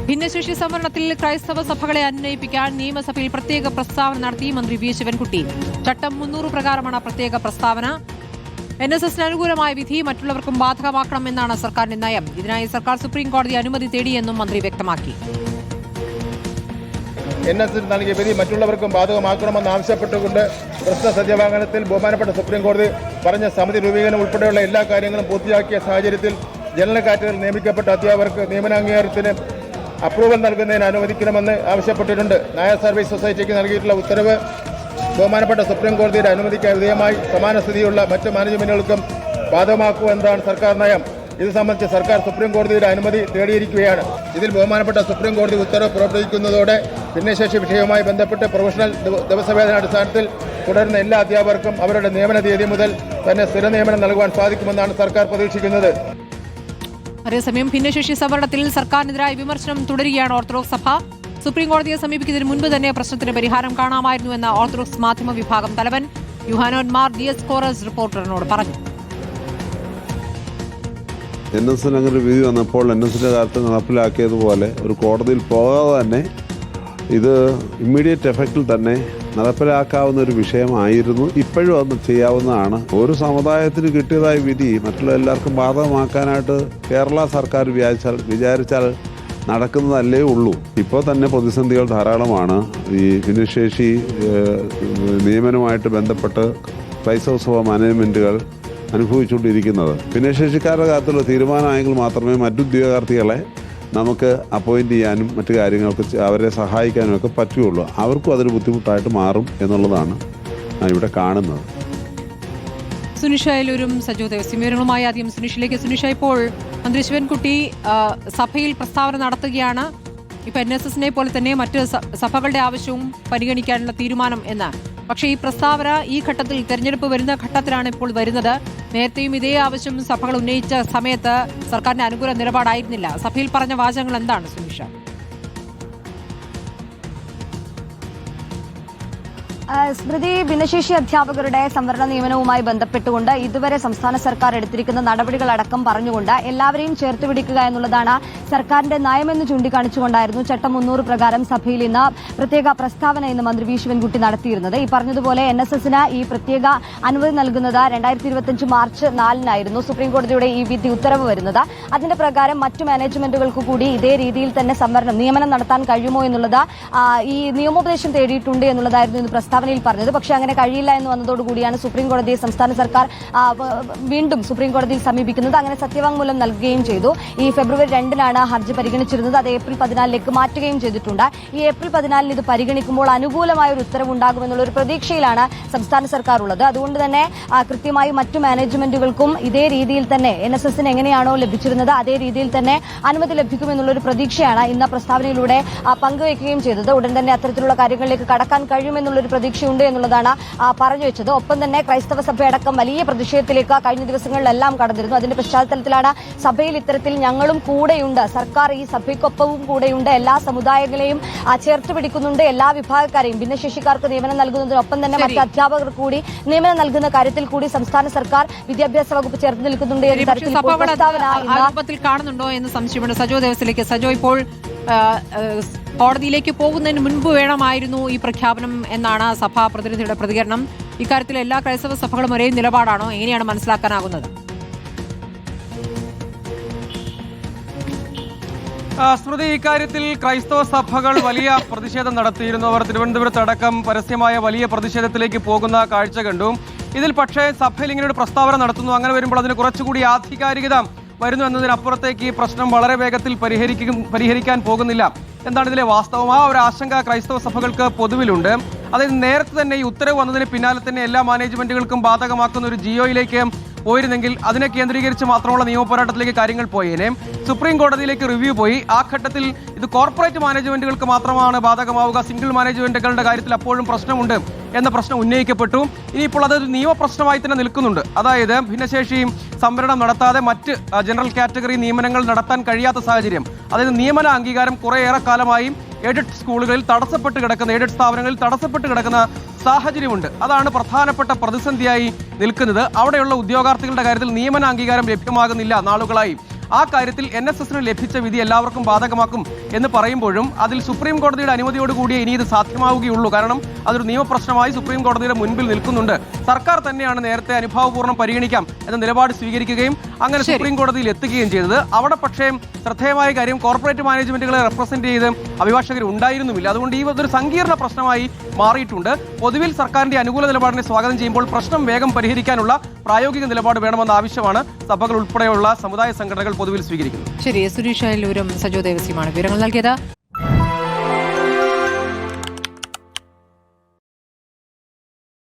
ഭിന്നശേഷി സംവരണത്തിൽ ക്രൈസ്തവ സഭകളെ അന്വയിപ്പിക്കാൻ നിയമസഭയിൽ പ്രത്യേക പ്രസ്താവന നടത്തി മന്ത്രി വി ശിവൻകുട്ടി. ചട്ടം 300 പ്രകാരമാണ് പ്രത്യേക പ്രസ്താവന. NSSന് അനുകൂലമായ വിധി മറ്റുള്ളവർക്കും ബാധകമാക്കണമെന്നാണ് സർക്കാരിന്റെ നയം. ഇതിനായി സർക്കാർ സുപ്രീം കോടതി അനുമതി തേടിയെന്നും മന്ത്രി വ്യക്തമാക്കി. NSS നൽകിയ വിധി മറ്റുള്ളവർക്കും ബാധകമാക്കണമെന്ന് ആവശ്യപ്പെട്ടുകൊണ്ട് പ്രശ്ന സത്യവാങ്മൂലത്തിൽ ബഹുമാനപ്പെട്ട സുപ്രീം കോടതി പറഞ്ഞ സമിതി രൂപീകരണം ഉൾപ്പെടെയുള്ള എല്ലാ കാര്യങ്ങളും പൂർത്തിയാക്കിയ സാഹചര്യത്തിൽ ജനറൽ കാറ്റഗറിയിൽ നിയമിക്കപ്പെട്ട അധ്യാപകർക്ക് നിയമനാംഗീകാരത്തിന് അപ്രൂവൽ നൽകുന്നതിന് അനുവദിക്കണമെന്ന് ആവശ്യപ്പെട്ടിട്ടുണ്ട്. നായർ സർവീസ് സൊസൈറ്റിക്ക് നൽകിയിട്ടുള്ള ഉത്തരവ് ബഹുമാനപ്പെട്ട സുപ്രീം കോടതിയുടെ അനുമതിക്ക് വിധേയമായി സമാന സ്ഥിതിയുള്ള മറ്റ് മാനേജ്മെന്റുകൾക്കും ബാധകമാക്കുമെന്നതാണ് സർക്കാർ നയം. ഇത് സംബന്ധിച്ച് സർക്കാർ സുപ്രീം കോടതിയുടെ അനുമതി തേടിയിരിക്കുകയാണ്. ഇതിൽ ബഹുമാനപ്പെട്ട സുപ്രീം കോടതി ഉത്തരവ് പുറപ്പെടുവിക്കുന്നതോടെ ഭിന്നശേഷി വിഷയവുമായി ബന്ധപ്പെട്ട് പ്രൊഫഷണൽ ദിവസവേതന അടിസ്ഥാനത്തിൽ തുടരുന്ന എല്ലാ അധ്യാപകർക്കും അവരുടെ നിയമന തീയതി മുതൽ തന്നെ സ്ഥിര നിയമനം നൽകുവാൻ സാധിക്കുമെന്നാണ് സർക്കാർ പ്രതീക്ഷിക്കുന്നത്. അതേസമയം ഭിന്നശേഷി സംവരണത്തിൽ സർക്കാരിനെതിരായ വിമർശനം തുടരുകയാണ് ഓർത്തഡോക്സ് സഭ. സുപ്രീം കോടതിയെ സമീപിക്കുന്നതിന് മുൻപ് തന്നെ പ്രശ്നത്തിന് പരിഹാരം കാണാമായിരുന്നുവെന്ന ഓർത്തഡോക്സ് മാധ്യമ വിഭാഗം തലവൻ യുഹാനോൻ മാർ ദിയസ്കോറസ് റിപ്പോർട്ടറിനോട് പറഞ്ഞു. NSS അങ്ങനെ ഒരു വിധി വന്നപ്പോൾ NSSന്റെ കാലത്ത് നടപ്പിലാക്കിയതുപോലെ ഒരു കോടതിയിൽ പോകാതെ തന്നെ ഇത് ഇമ്മീഡിയറ്റ് എഫക്റ്റിൽ തന്നെ നടപ്പിലാക്കാവുന്ന ഒരു വിഷയമായിരുന്നു. ഇപ്പോഴും അത് ചെയ്യാവുന്നതാണ്. ഒരു സമുദായത്തിന് കിട്ടിയതായ വിധി മറ്റുള്ള എല്ലാവർക്കും ബാധകമാക്കാനായിട്ട് കേരള സർക്കാർ വിചാരിച്ചാൽ നടക്കുന്നതല്ലേ ഉള്ളൂ. ഇപ്പോൾ തന്നെ പ്രതിസന്ധികൾ ധാരാളമാണ്. ഈ ഭിന്നശേഷി നിയമനവുമായിട്ട് ബന്ധപ്പെട്ട് ക്രൈസ്തവ സഭ മാനേജ്മെൻറ്റുകൾ അനുഭവിച്ചുകൊണ്ടിരിക്കുന്നത്. ഭിന്നശേഷിക്കാരുടെ കാര്യത്തിലുള്ള തീരുമാനമായെങ്കിൽ മാത്രമേ മറ്റുദ്യോഗാർത്ഥികളെ നമുക്ക് അപ്പോയിൻറ്റ് ചെയ്യാനും മറ്റു കാര്യങ്ങൾക്ക് അവരെ സഹായിക്കാനും ഒക്കെ പറ്റുകയുള്ളൂ. അവർക്കും അതൊരു ബുദ്ധിമുട്ടായിട്ട് മാറും എന്നുള്ളതാണ് ഇവിടെ കാണുന്നത്. സുനിഷ അയലൂരും സജോ ദേവസ്യം വിവരങ്ങളുമായി ആദ്യം സുനിഷിലേക്ക്. സുനിഷ, ഇപ്പോൾ മന്ത്രി ശിവൻകുട്ടി സഭയിൽ പ്രസ്താവന നടത്തുകയാണ്. ഇപ്പൊ NSSനെ പോലെ തന്നെ മറ്റ് സഭകളുടെ ആവശ്യവും പരിഗണിക്കാനുള്ള തീരുമാനം എന്ന്. പക്ഷേ ഈ പ്രസ്താവന ഈ ഘട്ടത്തിൽ തെരഞ്ഞെടുപ്പ് വരുന്ന ഘട്ടത്തിലാണ് ഇപ്പോൾ വരുന്നത്. നേരത്തെയും ഇതേ ആവശ്യം സഭകൾ ഉന്നയിച്ച സമയത്ത് സർക്കാരിന്റെ അനുകൂല നിലപാടായിരുന്നില്ല. സഭയിൽ പറഞ്ഞ വാചകങ്ങൾ എന്താണ് സുനിഷ? സ്മൃതി, ഭിന്നശേഷി അധ്യാപകരുടെ സംവരണ നിയമനവുമായി ബന്ധപ്പെട്ടുകൊണ്ട് ഇതുവരെ സംസ്ഥാന സർക്കാർ എടുത്തിരിക്കുന്ന നടപടികളടക്കം പറഞ്ഞുകൊണ്ട് എല്ലാവരെയും ചേർത്ത് പിടിക്കുക എന്നുള്ളതാണ് സർക്കാരിന്റെ നയമെന്ന് ചൂണ്ടിക്കാണിച്ചുകൊണ്ടായിരുന്നു ചട്ടം 300 പ്രകാരം സഭയിൽ ഇന്ന് പ്രത്യേക പ്രസ്താവന ഇന്ന് മന്ത്രി വി ശിവൻകുട്ടി നടത്തിയിരുന്നത്. ഈ പറഞ്ഞതുപോലെ NSSന് ഈ പ്രത്യേക അനുമതി നൽകുന്നത് 2025 മാർച്ച് 4-നായിരുന്നു സുപ്രീം കോടതിയുടെ ഈ വിധി ഉത്തരവ് വരുന്നത്. അതിന്റെ പ്രകാരം മറ്റു മാനേജ്മെന്റുകൾക്ക് കൂടി ഇതേ രീതിയിൽ തന്നെ നിയമനം നടത്താൻ കഴിയുമോ എന്നുള്ളത് ഈ നിയമോപദേശം തേടിയിട്ടുണ്ട് എന്നുള്ളതായിരുന്നു ഇന്ന് പ്രസ്താവനയിൽ പറഞ്ഞത്. പക്ഷേ അങ്ങനെ കഴിയില്ല എന്ന് വന്നതോടുകൂടിയാണ് സുപ്രീം കോടതിയെ സംസ്ഥാന സർക്കാർ വീണ്ടും സുപ്രീം കോടതിയിൽ സമീപിക്കുന്നത്. അങ്ങനെ സത്യവാങ്മൂലം നൽകുകയും ചെയ്തു. ഈ ഫെബ്രുവരി 2-നാണ് ഹർജി പരിഗണിച്ചിരുന്നത്. അത് ഏപ്രിൽ 14-ലേക്ക് മാറ്റുകയും ചെയ്തിട്ടുണ്ട്. ഈ ഏപ്രിൽ 14-ന് ഇത് പരിഗണിക്കുമ്പോൾ അനുകൂലമായ ഒരു ഉത്തരവ് ഉണ്ടാകുമെന്നുള്ള ഒരു പ്രതീക്ഷയിലാണ് സംസ്ഥാന സർക്കാർ ഉള്ളത്. അതുകൊണ്ട് തന്നെ കൃത്യമായി മറ്റു മാനേജ്മെന്റുകൾക്കും ഇതേ രീതിയിൽ തന്നെ NSSന് എങ്ങനെയാണോ ലഭിച്ചിരുന്നത് അതേ രീതിയിൽ തന്നെ അനുമതി ലഭിക്കുമെന്നുള്ളൊരു പ്രതീക്ഷയാണ് ഇന്ന് പ്രസ്താവനയിലൂടെ പങ്കുവയ്ക്കുകയും ചെയ്തത്. ഉടൻ തന്നെ അത്തരത്തിലുള്ള കാര്യങ്ങളിലേക്ക് കടക്കാൻ കഴിയുമെന്നുള്ളൊരു പ്രതീക്ഷയുണ്ട് എന്നുള്ളതാണ് പറഞ്ഞു വെച്ചത്. ഒപ്പം തന്നെ ക്രൈസ്തവ സഭയടക്കം വലിയ പ്രതിഷേധത്തിലേക്ക് കഴിഞ്ഞ ദിവസങ്ങളിലെല്ലാം കടന്നിരുന്നു. അതിന്റെ പശ്ചാത്തലത്തിലാണ് സഭയിൽ ഇത്തരത്തിൽ ഞങ്ങളും കൂടെയുണ്ട്, സർക്കാർ ഈ സഭയ്ക്കൊപ്പവും കൂടെയുണ്ട്, എല്ലാ സമുദായങ്ങളെയും ചേർത്ത് പിടിക്കുന്നുണ്ട്, എല്ലാ വിഭാഗക്കാരെയും ഭിന്നശേഷിക്കാർക്ക് നിയമനം നൽകുന്നതിനൊപ്പം തന്നെ മറ്റ് അധ്യാപകർ കൂടി നിയമനം നൽകുന്ന കാര്യത്തിൽ കൂടി സംസ്ഥാന സർക്കാർ വിദ്യാഭ്യാസ വകുപ്പ് ചേർത്ത് നിൽക്കുന്നുണ്ട് എന്ന തരത്തിൽ കാണുന്നുണ്ടോ എന്ന് സംശയമുണ്ട്. സജോ ദേവസിലേക്ക്. സജോ, ഇപ്പോൾ കോടതിയിലേക്ക് പോകുന്നതിന് മുൻപ് വേണമായിരുന്നു ഈ പ്രഖ്യാപനം എന്നാണ് സഭാ പ്രതിനിധിയുടെ പ്രതികരണം. ഇക്കാര്യത്തിൽ എല്ലാ ക്രൈസ്തവ സഭകളും ഒരേ നിലപാടാണോ? എങ്ങനെയാണ് മനസ്സിലാക്കാനാകുന്നത്? സ്മൃതി, ഇക്കാര്യത്തിൽ ക്രൈസ്തവ സഭകൾ വലിയ പ്രതിഷേധം നടത്തിയിരുന്നു. അവർ തിരുവനന്തപുരത്തടക്കം പരസ്യമായ വലിയ പ്രതിഷേധത്തിലേക്ക് പോകുന്ന കാഴ്ച കണ്ടു. ഇതിൽ പക്ഷേ സഭയിൽ ഇങ്ങനെ ഒരു പ്രസ്താവന നടത്തുന്നു. അങ്ങനെ വരുമ്പോൾ അതിന് കുറച്ചുകൂടി ആധികാരികത വരുന്നു എന്നതിനപ്പുറത്തേക്ക് ഈ പ്രശ്നം വളരെ വേഗത്തിൽ പരിഹരിക്കാൻ പോകുന്നില്ല എന്താണ് ഇതിലെ വാസ്തവം. ആ ഒരു ആശങ്ക ക്രൈസ്തവ സഭകൾക്ക് പൊതുവിലുണ്ട്. അതായത് നേരത്തെ തന്നെ ഈ ഉത്തരവ് വന്നതിന് പിന്നാലെ തന്നെ എല്ലാ മാനേജ്മെന്റുകൾക്കും ബാധകമാക്കുന്ന ഒരു ജിയോയിലേക്ക് പോയിരുന്നെങ്കിൽ അതിനെ കേന്ദ്രീകരിച്ച് മാത്രമുള്ള നിയമപോരാട്ടത്തിലേക്ക് കാര്യങ്ങൾ പോയേനെ. സുപ്രീം കോടതിയിലേക്ക് റിവ്യൂ പോയി. ആ ഘട്ടത്തിൽ ഇത് കോർപ്പറേറ്റ് മാനേജ്മെന്റുകൾക്ക് മാത്രമാണ് ബാധകമാവുക, സിംഗിൾ മാനേജ്മെന്റുകളുടെ കാര്യത്തിൽ അപ്പോഴും പ്രശ്നമുണ്ട് എന്ന പ്രശ്നം ഉന്നയിക്കപ്പെട്ടു. ഇനിയിപ്പോൾ അതൊരു നിയമപ്രശ്നമായി തന്നെ നിൽക്കുന്നുണ്ട്. അതായത് ഭിന്നശേഷി സംവരണം നടത്താതെ മറ്റ് ജനറൽ കാറ്റഗറി നിയമനങ്ങൾ നടത്താൻ കഴിയാത്ത സാഹചര്യം. അതായത് നിയമന അംഗീകാരം കുറേയേറെ കാലമായി എയ്ഡഡ് സ്കൂളുകളിൽ തടസ്സപ്പെട്ട് കിടക്കുന്ന, എയ്ഡഡ് സ്ഥാപനങ്ങളിൽ തടസ്സപ്പെട്ട് കിടക്കുന്ന സാഹചര്യമുണ്ട്. അതാണ് പ്രധാനപ്പെട്ട പ്രതിസന്ധിയായി നിൽക്കുന്നത്. അവിടെയുള്ള ഉദ്യോഗാർത്ഥികളുടെ കാര്യത്തിൽ നിയമന അംഗീകാരം ലഭ്യമാകുന്നില്ല നാളുകളായി. ആ കാര്യത്തിൽ NSSന് ലഭിച്ച വിധി എല്ലാവർക്കും ബാധകമാക്കും എന്ന് പറയുമ്പോഴും അതിൽ സുപ്രീം കോടതിയുടെ അനുമതിയോടുകൂടിയേ ഇനി ഇത് സാധ്യമാവുകയുള്ളൂ. കാരണം അതൊരു നിയമപ്രശ്നമായി സുപ്രീം കോടതിയുടെ മുൻപിൽ നിൽക്കുന്നുണ്ട്. സർക്കാർ തന്നെയാണ് നേരത്തെ അനുഭാവപൂർവ്വം പരിഗണിക്കാം എന്ന നിലപാട് സ്വീകരിക്കുകയും അങ്ങനെ സുപ്രീം കോടതിയിൽ എത്തുകയും ചെയ്തത്. അവിടെ പക്ഷേ ശ്രദ്ധേയമായ കാര്യം കോർപ്പറേറ്റ് മാനേജ്മെന്റുകളെ റെപ്രസെന്റ് ചെയ്ത് അഭിഭാഷകർ ഉണ്ടായിരുന്നുമില്ല. അതുകൊണ്ട് ഈ ഒരു സങ്കീർണ്ണ പ്രശ്നമായി മാറിയിട്ടുണ്ട്. പൊതുവിൽ സർക്കാരിന്റെ അനുകൂല നിലപാടിനെ സ്വാഗതം ചെയ്യുമ്പോൾ പ്രശ്നം വേഗം പരിഹരിക്കാനുള്ള പ്രായോഗിക നിലപാട് വേണമെന്ന ആവശ്യമാണ് സഭകൾ ഉൾപ്പെടെയുള്ള സമുദായ സംഘടനകൾ പൊതുവിൽ സ്വീകരിക്കുന്നത്. ശരി, സുരേഷ് അയലൂരും സജോ ദേവസ്യമാണ് വിവരങ്ങൾ നൽകിയത്.